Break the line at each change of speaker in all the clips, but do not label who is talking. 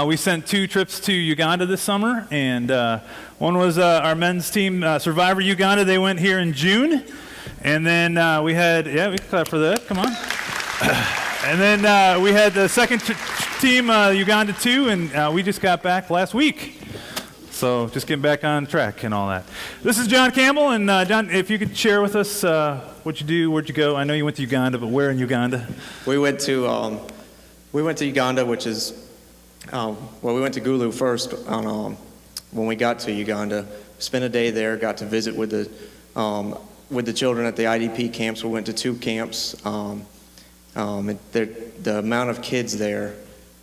We sent 2 trips to Uganda this summer, and one was our men's team, Survivor Uganda. They went here in June, and then we had, we can clap for that, come on. And then we had the second team, Uganda 2, and we just got back last week. So just getting back on track and all that. This is John Campbell, and John, if you could share with us what you do, where'd you go? I know you went to Uganda, but where in Uganda?
We went to Uganda, which is we went to Gulu first. When we got to Uganda, spent a day there. Got to visit with the children at the IDP camps. We went to 2 camps. The amount of kids there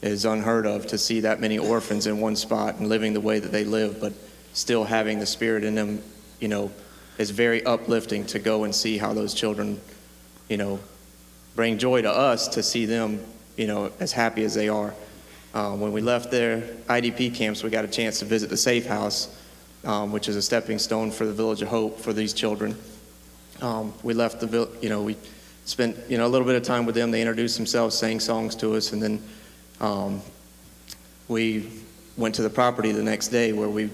is unheard of, to see that many orphans in one spot and living the way that they live, but still having the Spirit in them, is very uplifting to go and see how those children, bring joy to us to see them, as happy as they are. When we left their IDP camps, we got a chance to visit the Safe House, which is a stepping stone for the Village of Hope for these children. We left we spent, a little bit of time with them. They introduced themselves, sang songs to us, and then we went to the property the next day, where we,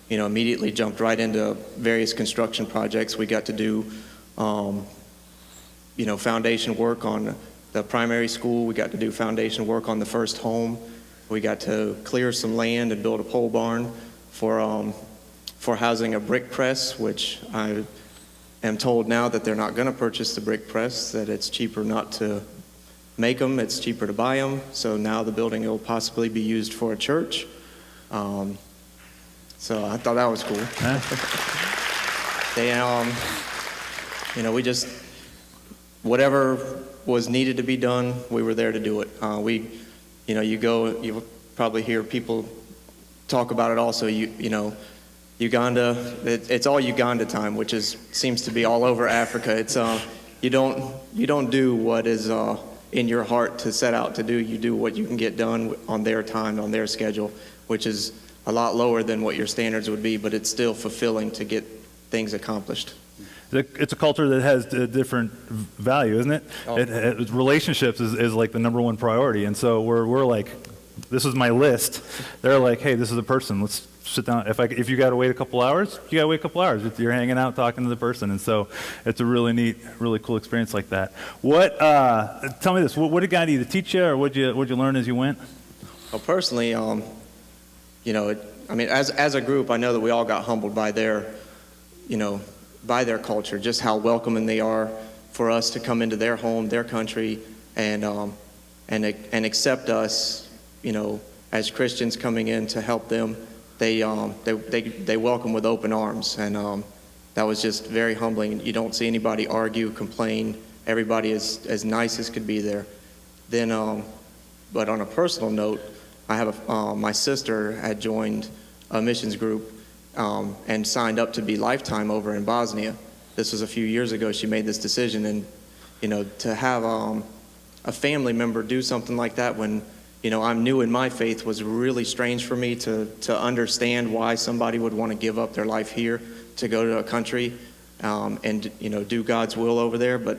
immediately jumped right into various construction projects. We got to do, foundation work on the primary school. We got to do foundation work on the first home. We got to clear some land and build a pole barn for housing a brick press, which I am told now that they're not going to purchase the brick press, that it's cheaper not to make them, it's cheaper to buy them. So now the building will possibly be used for a church. So I thought that was cool. They, we just, whatever was needed to be done, we were there to do it. You probably hear people talk about it also. Uganda, it's all Uganda time, which seems to be all over Africa. It's you don't do what is in your heart to set out to do. You do what you can get done on their time, on their schedule, which is a lot lower than what your standards would be, but it's still fulfilling to get things accomplished.
It's a culture that has a different value, isn't it?
Oh.
Relationships is like the number one priority, and so we're like, this is my list. They're like, hey, this is a person. Let's sit down. If you got to wait a couple hours, you got to wait a couple hours. You're hanging out, talking to the person, and so it's a really neat, really cool experience like that. Tell me this: what did God either teach you, or what'd you learn as you went?
Well, personally, as a group, I know that we all got humbled by their culture, just how welcoming they are for us to come into their home, their country, and accept us, as Christians coming in to help them. They welcome with open arms, and that was just very humbling. You don't see anybody argue, complain. Everybody is as nice as could be there. Then, but on a personal note, I have my sister had joined a missions group and signed up to be lifetime over in Bosnia. This was a few years ago. She made this decision, and to have a family member do something like that when I'm new in my faith was really strange for me to understand why somebody would want to give up their life here to go to a country and do God's will over there. But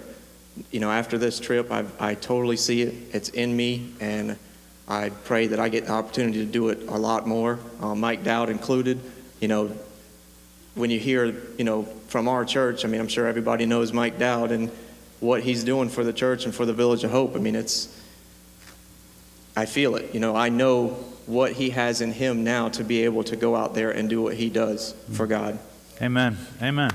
after this trip, I totally see it. It's in me, and I pray that I get the opportunity to do it a lot more. Mike Dowd included. When you hear from our church, I'm sure everybody knows Mike Dowd and what he's doing for the church and for the Village of Hope. I feel it. I know what he has in him now to be able to go out there and do what he does for God.
Amen. Amen.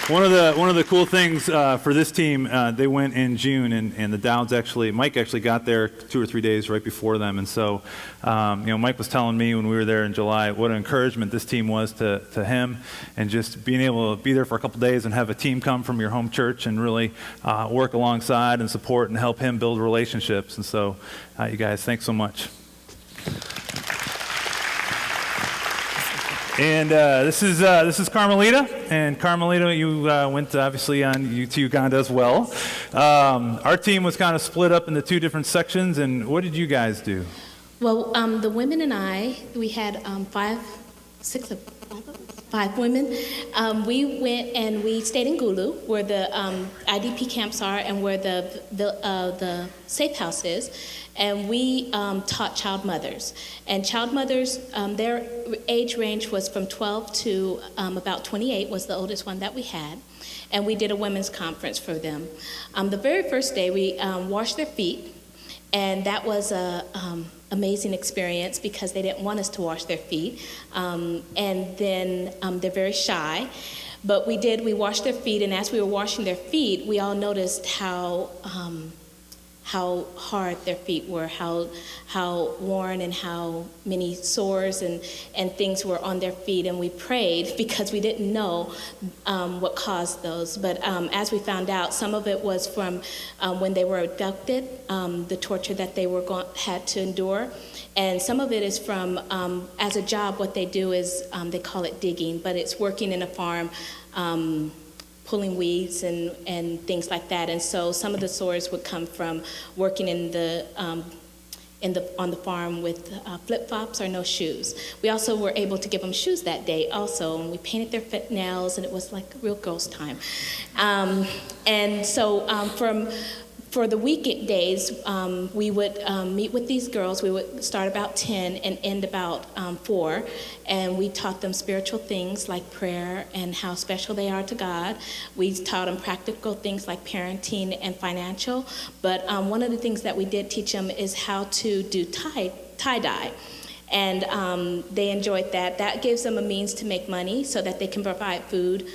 One of the cool things for this team, they went in June, and the Dowds Mike actually got there 2 or 3 days right before them, and so Mike was telling me when we were there in July what an encouragement this team was to him, and just being able to be there for a couple days and have a team come from your home church and really work alongside and support and help him build relationships. And so, you guys, thanks so much. And this is Carmelita, and Carmelita, you went obviously to Uganda as well. Our team was kind of split up into 2 different sections, and what did you guys do?
Well, the women and we had 5 5 women. We went and we stayed in Gulu, where the IDP camps are and where the safe house is. And we taught child mothers. And child mothers, their age range was from 12 to about 28 was the oldest one that we had. And we did a women's conference for them. The very first day, we washed their feet. And that was a amazing experience because they didn't want us to wash their feet. And then they're very shy. But we washed their feet, and as we were washing their feet, we all noticed how hard their feet were, how worn and how many sores and things were on their feet. And we prayed because we didn't know what caused those. But as we found out, some of it was from when they were abducted, the torture that they had to endure. And some of it is from, as a job, what they do is, they call it digging, but it's working in a farm, pulling weeds and things like that. And so some of the sores would come from working on the farm with flip-flops or no shoes. We also were able to give them shoes that day also, and we painted their nails, and it was like real girls' time. And so for the weekdays, we would meet with these girls. We would start about 10 and end about 4, and we taught them spiritual things like prayer and how special they are to God. We taught them practical things like parenting and financial, but one of the things that we did teach them is how to do tie-dye. And they enjoyed that. That gives them a means to make money so that they can provide food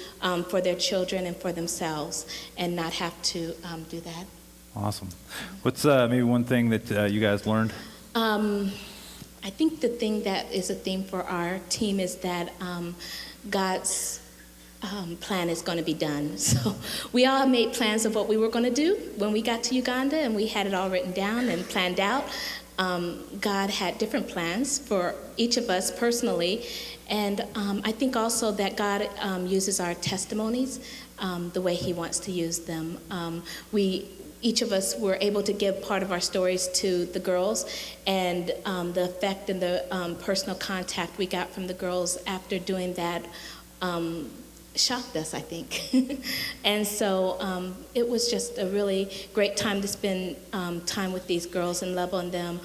for their children and for themselves and not have to do that.
Awesome. What's maybe one thing that you guys learned?
I think the thing that is a theme for our team is that God's plan is going to be done. So we all made plans of what we were going to do when we got to Uganda, and we had it all written down and planned out. God had different plans for each of us personally, and I think also that God uses our testimonies the way He wants to use them. Each of us were able to give part of our stories to the girls, and the effect and the personal contact we got from the girls after doing that shocked us, I think. And so it was just a really great time to spend time with these girls and love on them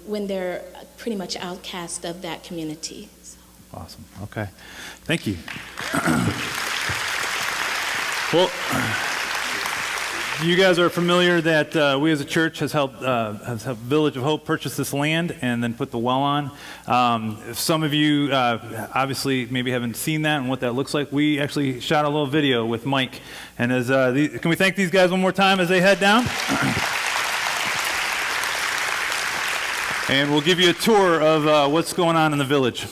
when they're pretty much outcast of that community. So.
Awesome. Okay. Thank you. Well, you guys are familiar that we as a church has helped Village of Hope purchase this land and then put the well on. Some of you obviously maybe haven't seen that and what that looks like. We actually shot a little video with Mike. And as can we thank these guys one more time as they head down? And we'll give you a tour of what's going on in the village.